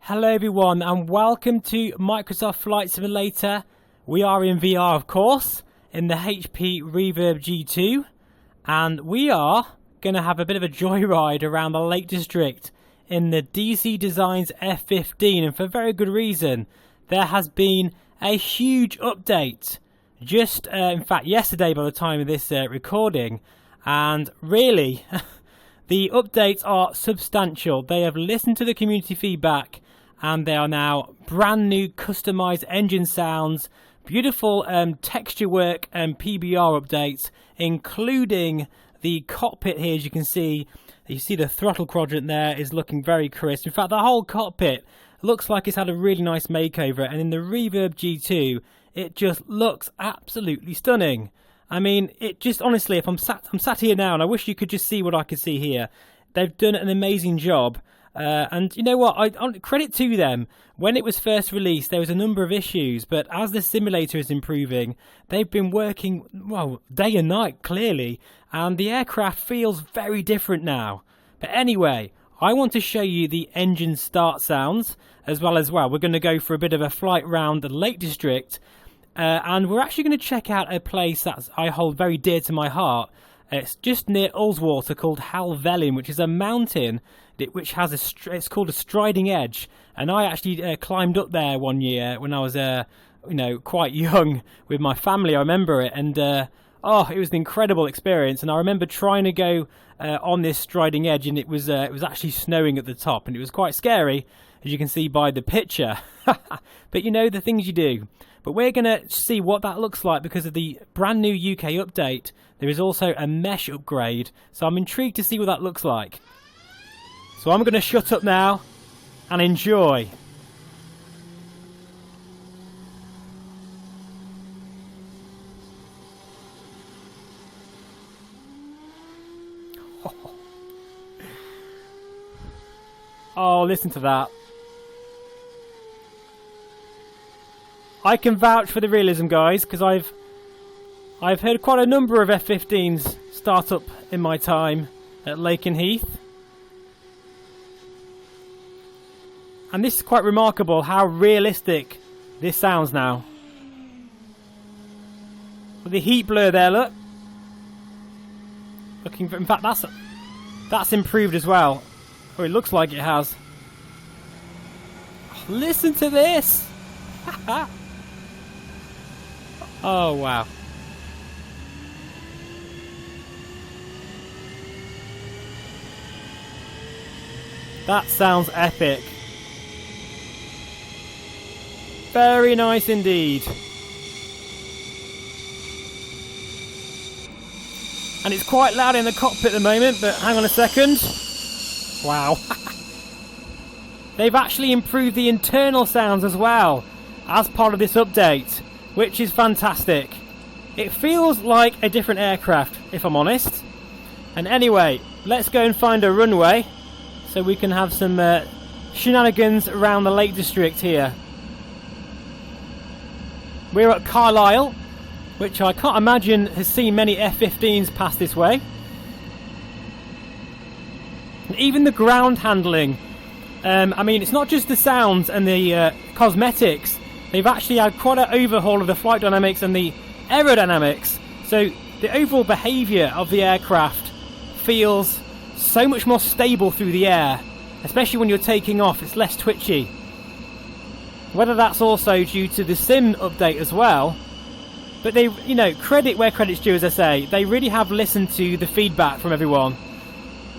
Hello everyone and welcome to Microsoft Flight Simulator. We are in VR of course, in the HP Reverb G2, and we are going to have a bit of a joyride around the Lake District in the DC Designs F15, and for very good reason. There has been a huge update just in fact yesterday by the time of this recording, and really the updates are substantial. They have listened to the community feedback and they are now brand new customized engine sounds, beautiful texture work and PBR updates, including the cockpit here. As you can see, the throttle quadrant there is looking very crisp. In fact, the whole cockpit looks like it's had a really nice makeover, and in the Reverb G2 it just looks absolutely stunning. I mean, it just honestly, if I'm sat here now, and I wish you could just see what I could see here. They've done an amazing job. And you know what, I credit to them. When it was first released there was a number of issues, but as the simulator is improving, they've been working, well, day and night clearly, and the aircraft feels very different now. But anyway, I want to show you the engine start sounds as well. We're going to go for a bit of a flight round the Lake District, and we're actually going to check out a place that I hold very dear to my heart. It's just near Ullswater, called Helvellyn, which is a mountain which has it's called a striding edge, and I actually climbed up there one year when I was quite young with my family. I remember it, and it was an incredible experience. And I remember trying to go on this striding edge, and it was actually snowing at the top, and it was quite scary, as you can see by the picture. But you know, the things you do. But we're going to see what that looks like because of the brand new UK update. There is also a mesh upgrade, so I'm intrigued to see what that looks like. So I'm going to shut up now and enjoy. Oh, listen to that. I can vouch for the realism, guys, because I've heard quite a number of F-15s start up in my time at Lakenheath. And this is quite remarkable how realistic this sounds now. With the heat blur there, look. In fact, that's improved as well. Or it looks like it has. Oh, listen to this. Oh wow. That sounds epic. Very nice indeed. And it's quite loud in the cockpit at the moment, but hang on a second. Wow. They've actually improved the internal sounds as well as part of this update, which is fantastic. It feels like a different aircraft, if I'm honest. And anyway, let's go and find a runway so we can have some shenanigans around the Lake District here. We're at Carlisle, which I can't imagine has seen many F-15s pass this way. And even the ground handling, I mean, it's not just the sounds and the cosmetics. They've actually had quite an overhaul of the flight dynamics and the aerodynamics. So the overall behaviour of the aircraft feels so much more stable through the air, especially when you're taking off. It's less twitchy. Whether that's also due to the sim update as well, but they, credit where credit's due, as I say. They really have listened to the feedback from everyone,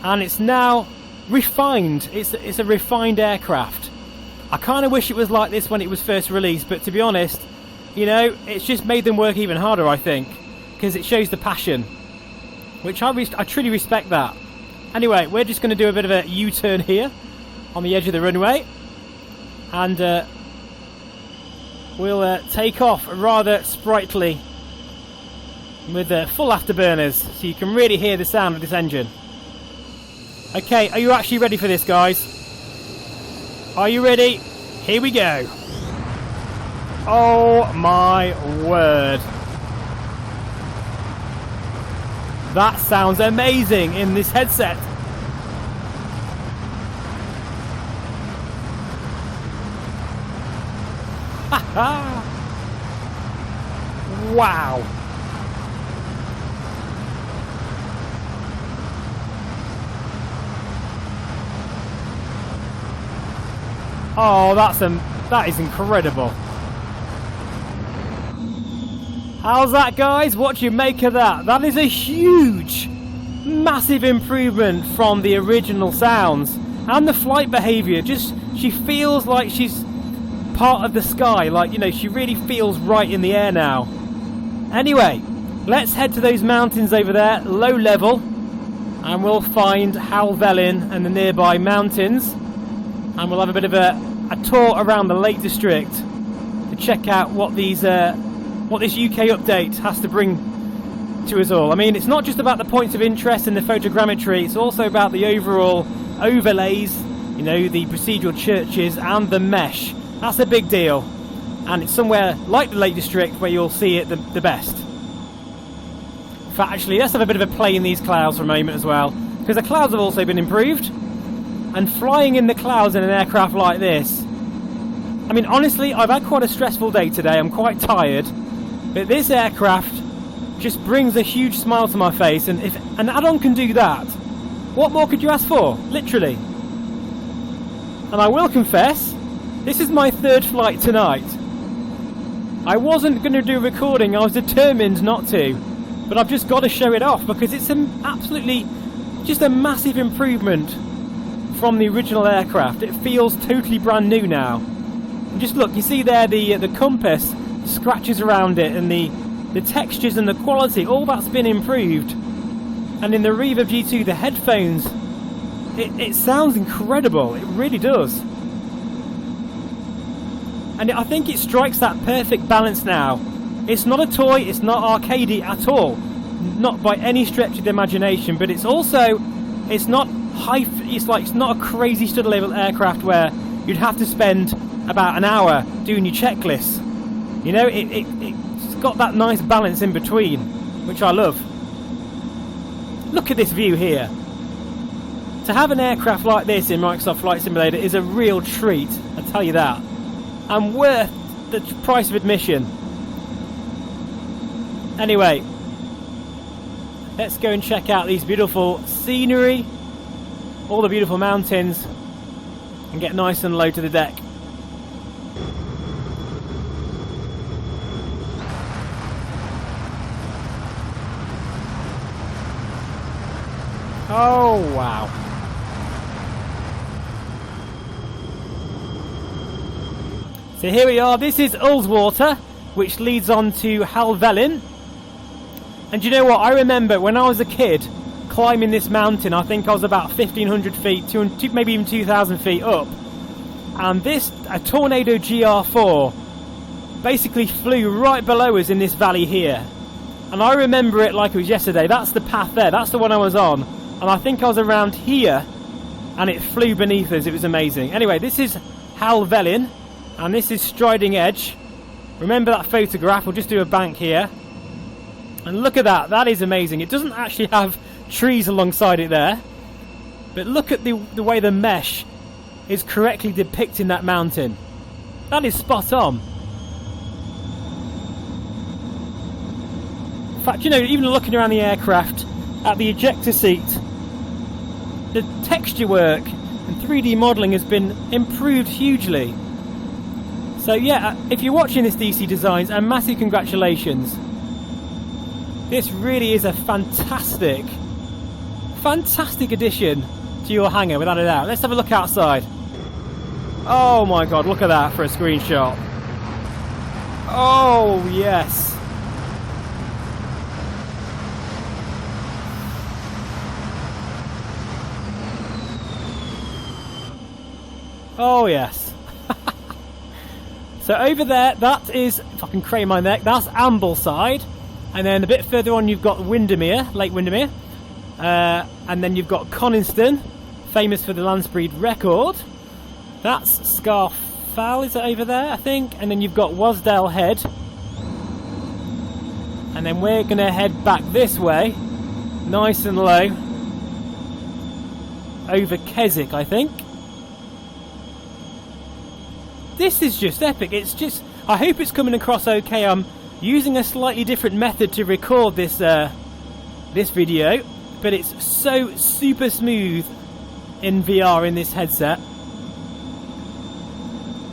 and it's now refined. It's a refined aircraft. I kind of wish it was like this when it was first released, but to be honest, it's just made them work even harder, I think, because it shows the passion, which I truly respect that. Anyway, we're just going to do a bit of a U-turn here on the edge of the runway, and we'll take off rather sprightly with full afterburners, so you can really hear the sound of this engine. Okay, are you actually ready for this, guys? Are you ready? Here we go. Oh my word. That sounds amazing in this headset. Wow. Oh, that is incredible. How's that, guys? What do you make of that? That is a huge, massive improvement from the original sounds. And the flight behaviour, just, she feels like she's part of the sky. Like, you know, she really feels right in the air now. Anyway, let's head to those mountains over there, low level. And we'll find Helvellyn and the nearby mountains. And we'll have a bit of a tour around the Lake District to check out what these what this UK update has to bring to us all. I mean, it's not just about the points of interest and the photogrammetry, it's also about the overall overlays, you know, the procedural churches and the mesh. That's a big deal, and it's somewhere like the Lake District where you'll see it the best. In fact, actually, let's have a bit of a play in these clouds for a moment as well, because the clouds have also been improved. And flying in the clouds in an aircraft like this, I mean, honestly, I've had quite a stressful day today. I'm quite tired, but this aircraft just brings a huge smile to my face. And if an add-on can do that, what more could you ask for? Literally. And I will confess, this is my third flight tonight. I wasn't going to do a recording. I was determined not to, but I've just got to show it off because it's absolutely just a massive improvement from the original aircraft. It feels totally brand new now. And just look, you see there the compass scratches around it, and the textures and the quality, all that's been improved. And in the Reverb G2, the headphones, it sounds incredible. It really does. And I think it strikes that perfect balance now. It's not a toy, it's not arcadey at all, not by any stretch of the imagination, but it's also, it's not high, it's not a crazy stud level aircraft where you'd have to spend about an hour doing your checklists. You know, it's got that nice balance in between, which I love. Look at this view here. To have an aircraft like this in Microsoft Flight Simulator is a real treat, I tell you that. And worth the price of admission. Anyway, let's go and check out these beautiful scenery, all the beautiful mountains, and get nice and low to the deck. Oh wow. So here we are, this is Ullswater, which leads on to Helvellyn. And you know what, I remember when I was a kid climbing this mountain, I think I was about 1,500 feet, maybe even 2,000 feet up. And a Tornado GR4 basically flew right below us in this valley here. And I remember it like it was yesterday. That's the path there, that's the one I was on. And I think I was around here, and it flew beneath us, it was amazing. Anyway, this is Helvellyn, and this is Striding Edge. Remember that photograph, we'll just do a bank here. And look at that, that is amazing. It doesn't actually have trees alongside it there, but look at the way the mesh is correctly depicting that mountain. That is spot on. In fact, you know, even looking around the aircraft, at the ejector seat, the texture work and 3D modelling has been improved hugely. So yeah, if you're watching this DC Designs, a massive congratulations. This really is a fantastic addition to your hangar, without a doubt. Let's have a look outside. Oh my god, look at that for a screenshot. Oh yes. Oh yes. So over there, that is, if I can crane my neck, that's Ambleside. And then a bit further on you've got Windermere, Lake Windermere. And then you've got Coniston, famous for the land speed record. That's Scarfell, is it over there, I think? And then you've got Wasdale Head. And then we're going to head back this way, nice and low, over Keswick, I think. This is just epic. It's just, I hope it's coming across okay. I'm using a slightly different method to record this this video, but it's so super smooth in VR in this headset.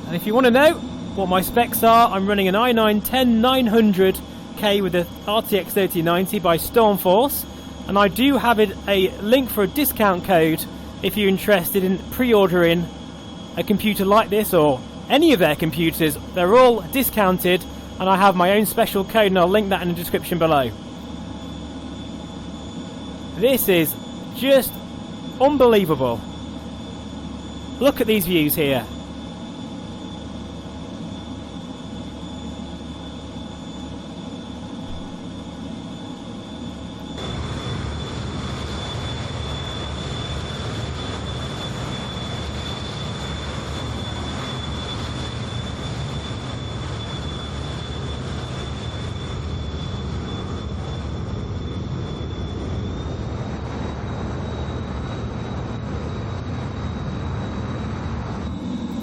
And if you want to know what my specs are, I'm running an i9 10900K with a RTX 3090 by Stormforce, and I do have a link for a discount code if you're interested in pre-ordering a computer like this or any of their computers. They're all discounted, and I have my own special code, and I'll link that in the description below. This is just unbelievable. Look at these views here.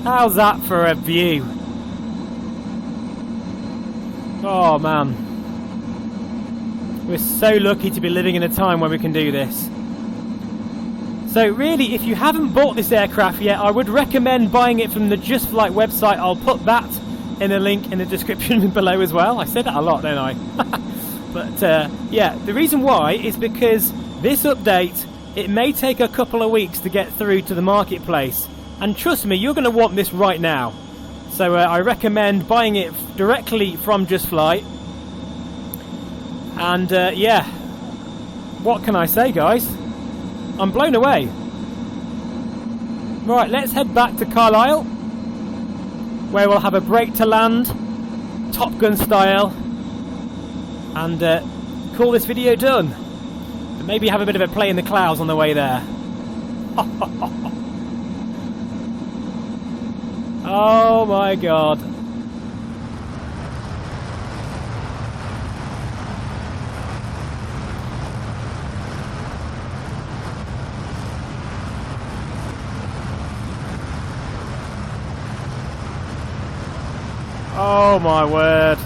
How's that for a view? Oh man, we're so lucky to be living in a time where we can do this. So really, if you haven't bought this aircraft yet, I would recommend buying it from the Just Flight website. I'll put that in a link in the description below as well. I said that a lot, don't I? But yeah, the reason why is because this update, it may take a couple of weeks to get through to the marketplace. And trust me, you're going to want this right now. So I recommend buying it directly from Just Flight. And yeah, what can I say, guys? I'm blown away. Right, let's head back to Carlisle, where we'll have a break to land, Top Gun style, and call this video done. And maybe have a bit of a play in the clouds on the way there. Oh my god. Oh my word.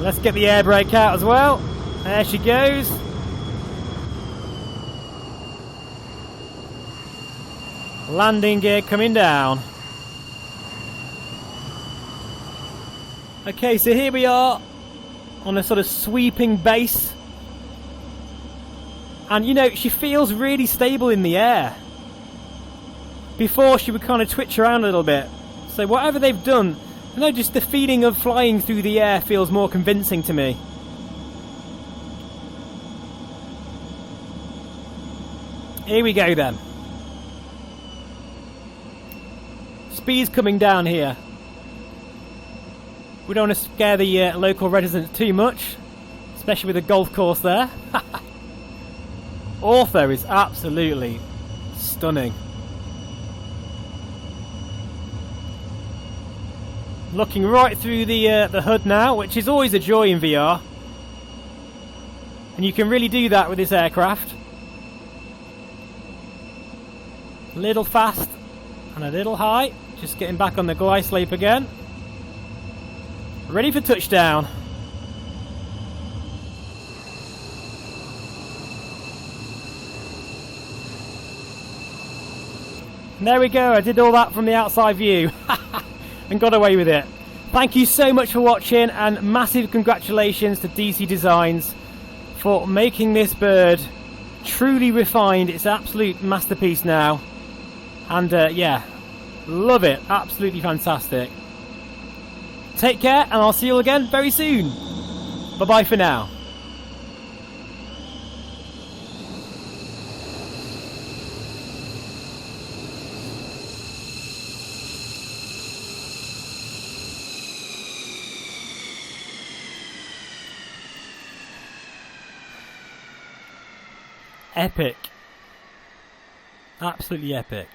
Let's get the air brake out as well. There she goes. Landing gear coming down. Okay, so here we are on a sort of sweeping base. And you know, she feels really stable in the air. Before, she would kind of twitch around a little bit. So whatever they've done, you know, just the feeling of flying through the air feels more convincing to me. Here we go then. Speed's coming down here. We don't want to scare the local residents too much, especially with the golf course there. Ortho is absolutely stunning. Looking right through the hood now, which is always a joy in VR. And you can really do that with this aircraft. A little fast and a little high. Just getting back on the glide slope again. Ready for touchdown. There we go, I did all that from the outside view. And got away with it. Thank you so much for watching, and massive congratulations to DC Designs for making this bird truly refined. It's an absolute masterpiece now. And yeah, love it. Absolutely fantastic. Take care, and I'll see you all again very soon. Bye-bye for now. Epic. Absolutely epic.